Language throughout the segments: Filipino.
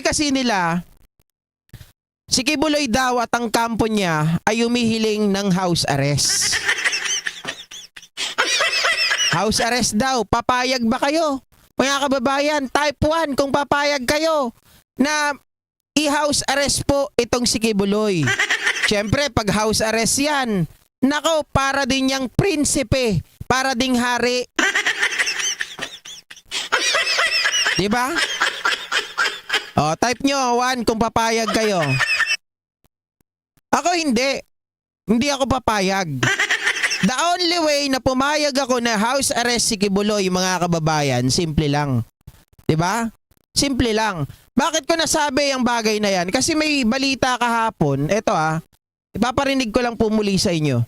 kasi nila, si Kibuloy daw at ang kampo niya ay umihiling ng house arrest. House arrest daw. Papayag ba kayo? Mga kababayan, type 1 kung papayag kayo na i-house arrest po itong si Kibuloy. Siyempre, pag house arrest yan, nako, para din yang prinsipe, para ding hari. Diba? O, type nyo, 1 kung papayag kayo. Ako hindi. Hindi ako papayag. The only way na pumayag ako na house arrest si Kibuloy, mga kababayan, simple lang. 'Di ba? Simple lang. Bakit ko nasabi ang bagay na yan? Kasi may balita kahapon. Ito ipaparinig ko lang po muli sa inyo.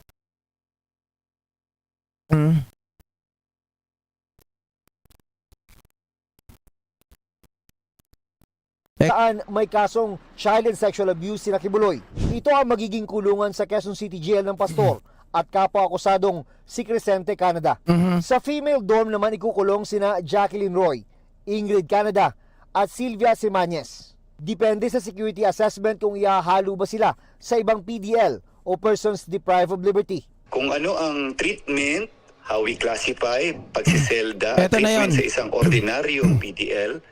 Saan may kasong child and sexual abuse si Kibuloy. Ito ang magiging kulungan sa Quezon City Jail ng pastor at kapwa-akusadong si Crescente Canada. Sa female dorm naman ikukulong sina Jacqueline Roy, Ingrid Canada at Sylvia Simanes. Depende sa security assessment kung ihahalo ba sila sa ibang PDL o persons deprived of liberty. Kung ano ang treatment, how we classify, pagsiselda, Eto na treatment yun. sa isang ordinaryong PDL,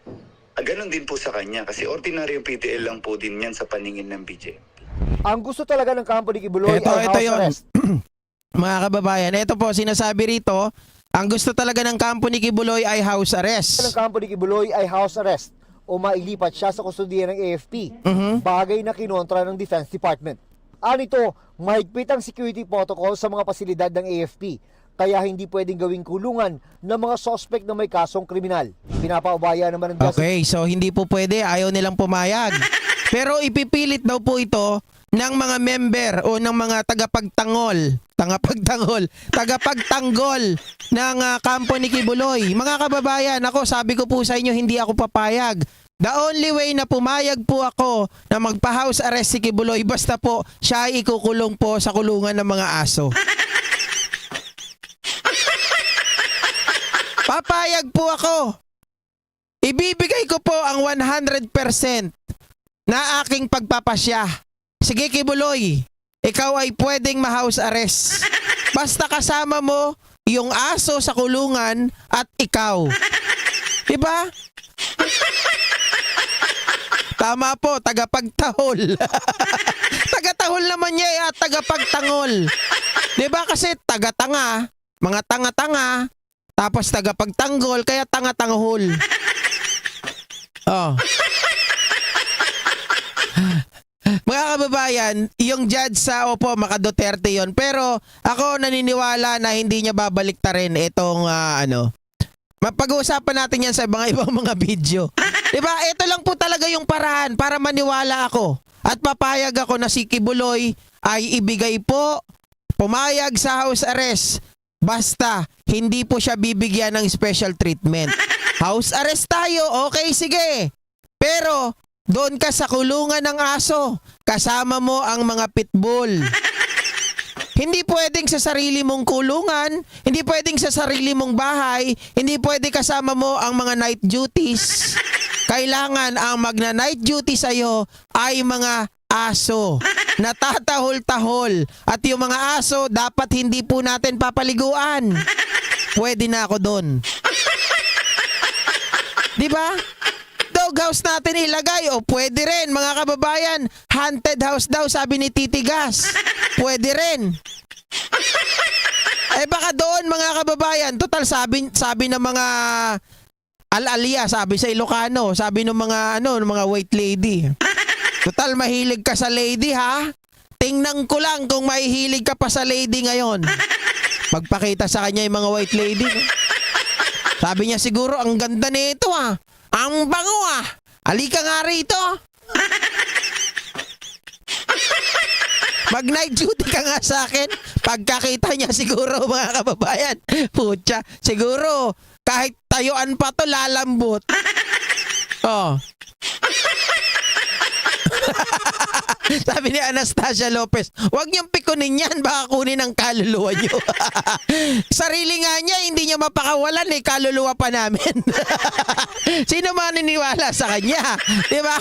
ganun din po sa kanya kasi ordinaryong PDL lang po din yan sa paningin ng BJ. Ang gusto talaga ng kampo ni Kibuloy Ito ay house yun. arrest. Mga kababayan, ito po sinasabi rito, ang gusto talaga ng kampo ni Kibuloy ay house arrest. Ang kampo ni Kibuloy ay house arrest o mailipat siya sa kustudiya ng AFP. Bagay na kinontra ng Defense Department. Anito, mahigpit ang security protocol sa mga pasilidad ng AFP. Kaya hindi pwedeng gawing kulungan ng mga suspect na may kasong kriminal. Pinapaubaya naman ng Okay, so hindi po pwede, ayaw nilang pumayag. Pero ipipilit daw po ito ng mga member o ng mga tagapagtanggol ng kampo ni Kibuloy. Mga kababayan, ako sabi ko po sa inyo, hindi ako papayag. The only way na pumayag po ako na magpa-house arrest si Kibuloy, basta po siya ay ikukulong po sa kulungan ng mga aso. Papayag po ako. Ibibigay ko po ang 100% na aking pagpapasya. Sige Kibuloy, ikaw ay pwedeng ma-house arrest. Basta kasama mo yung aso sa kulungan at ikaw. Diba? Tama po, tagapagtahol. Tagatahol naman niya at tagapagtangol. Diba kasi tagatanga, mga tanga-tanga, tapos tagapagtanggol, kaya tanga-tanghol. Oh. Mga kababayan, yung judge sa Maka Duterte yon, pero ako naniniwala na hindi niya babaliktarin itong mapag-uusapan natin yan sa ibang mga video. Diba? Ito lang po talaga yung paraan para maniwala ako at papayag ako na si Kibuloy ay ibigay po, pumayag sa house arrest. Basta hindi po siya bibigyan ng special treatment. House arrest tayo, okay, sige. Pero doon ka sa kulungan ng aso, kasama mo ang mga pitbull. Hindi pwedeng sa sarili mong kulungan, hindi pwedeng sa sarili mong bahay, hindi pwede kasama mo ang mga night duties. Kailangan ang magna-night duty sa'yo ay mga aso na tatahol-tahol. At yung mga aso, dapat hindi po natin papaliguan. Pwede na ako doon. Diba? Doghouse natin ilagay. O pwede rin, mga kababayan. Haunted house daw, sabi ni Titi Gas. Pwede rin. Baka doon, mga kababayan. Total, sabi ng mga al-alia, sabi sa Ilocano, sabi ng mga ng mga white lady. Total, mahilig ka sa lady, ha? Tingnan ko lang kung mahihilig ka pa sa lady ngayon. Magpakita sa kanya yung mga white lady. Sabi niya siguro, ang ganda nito, ah. Ang bango, ah. Halika nga rito. Mag-night duty ka nga sa akin. Pagkakita niya siguro, mga kababayan, putya, siguro, kahit tayuan pa to, lalambot. Oh. Sabi ni Anastasia Lopez, huwag niyong pikunin yan, baka kunin ang kaluluwa niyo. Sarili nga niya, hindi niya mapakawalan kaluluwa pa namin. Sino maniniwala sa kanya? Di ba?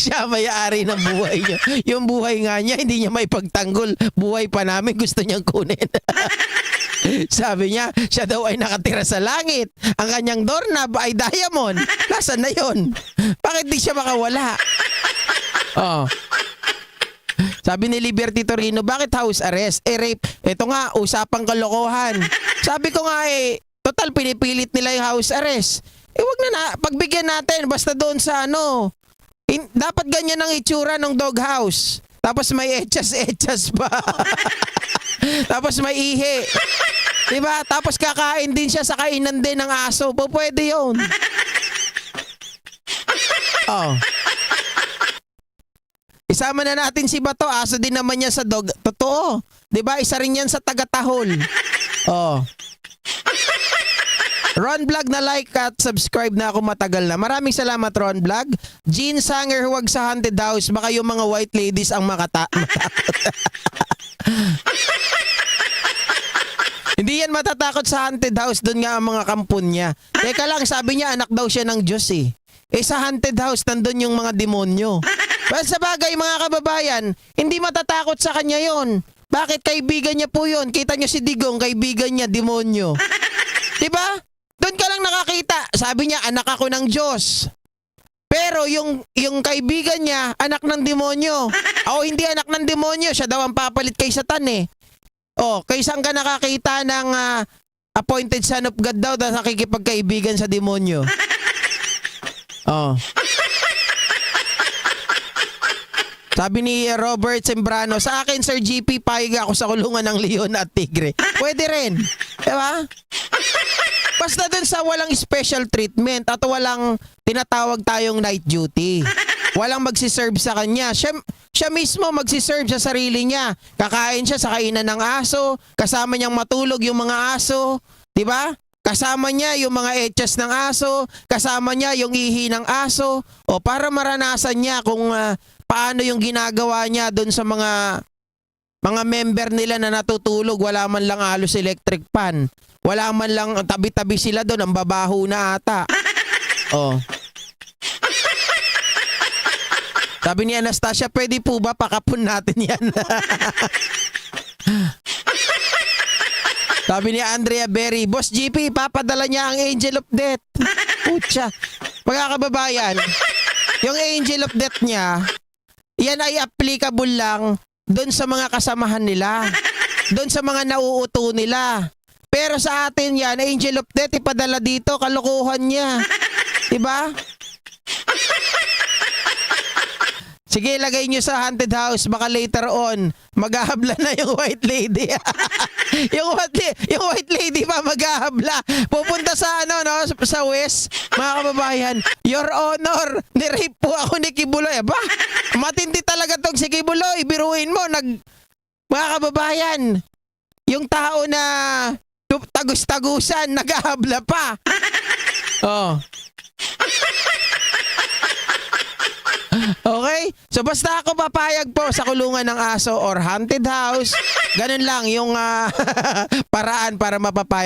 Siya may-ari ng buhay niya. Yung buhay nga niya, hindi niya may pagtanggol. Buhay pa namin, gusto niyang kunin. Sabi niya, siya daw ay nakatira sa langit. Ang kanyang doorknob ay diamond. Nasaan na yun? Bakit di siya makawala? Oh. Sabi ni Liberty Torino, bakit house arrest? Rape. Ito nga, usapang kalokohan. Sabi ko nga total pinipilit nila yung house arrest. Wag na pagbigyan natin, basta doon sa dapat ganyan ang itsura ng doghouse. Tapos may etchas pa. Tapos may ihi. Diba? Tapos kakain din siya sa kainan din ng aso. Pwede yun. Oh. Isama na natin si Bato. Aso din naman niya sa dog. Totoo. Diba? Isa rin yan sa taga-tahol. Oh. Ron Vlog na like at subscribe na ako matagal na. Maraming salamat Ron Vlog. Jean Sanger, huwag sa haunted house. Baka yung mga white ladies ang matakot. Hindi yan matatakot sa haunted house. Doon nga ang mga kampon niya. Teka lang, sabi niya anak daw siya ng Diyos sa haunted house, nandun yung mga demonyo. Well, sa bagay mga kababayan, hindi matatakot sa kanya yon. Bakit? Kaibigan niya po yun. Kita niyo si Digong, kaibigan niya, demonyo. Diba? Doon ka lang nakakita. Sabi niya, anak ako ng Diyos. Pero yung kaibigan niya, anak ng demonyo. O hindi anak ng demonyo, siya daw ang papalit kay Satan kay saan ka nakakita ng appointed son of God daw na nakikipagkaibigan sa demonyo? Sabi ni Robert Sembrano, sa akin Sir GP, payag ako sa kulungan ng leon at tigre. Pwede rin. Diba? Basta dun sa walang special treatment at walang tinatawag tayong night duty. Walang magsiserve sa kanya. Siya mismo magsiserve sa sarili niya. Kakain siya sa kainan ng aso, kasama niyang matulog yung mga aso, 'di ba? Kasama niya yung mga etchas ng aso, kasama niya yung ihi ng aso, para maranasan niya kung paano yung ginagawa niya doon sa mga member nila na natutulog, wala man lang halos electric fan. Wala man lang, tabi-tabi sila doon, ang babaho na ata. Sabi ni Anastasia, pwede po ba pakapun natin yan? Sabi ni Andrea Berry, Boss GP, papadala niya ang Angel of Death. Pucha. Mga kababayan, yung Angel of Death niya, yan ay applicable lang doon sa mga kasamahan nila. Doon sa mga nauuto nila. Pero sa atin yan, Angel of Death, ipadala dito, kalokohan niya. Diba? Sige, lagay nyo sa haunted house. Baka later on, maghahabla na yung white lady. yung white lady pa maghahabla. Pupunta sa sa West, mga kababayan. Your Honor, nirape po ako ni Kibuloy. Aba, matindi talaga tong si Kibuloy. Biruin mo, mga kababayan, yung tao na tagus-tagusan, naghahabla pa. Okay? So basta ako papayag po sa kulungan ng aso or haunted house. Ganun lang yung paraan para mapapayag.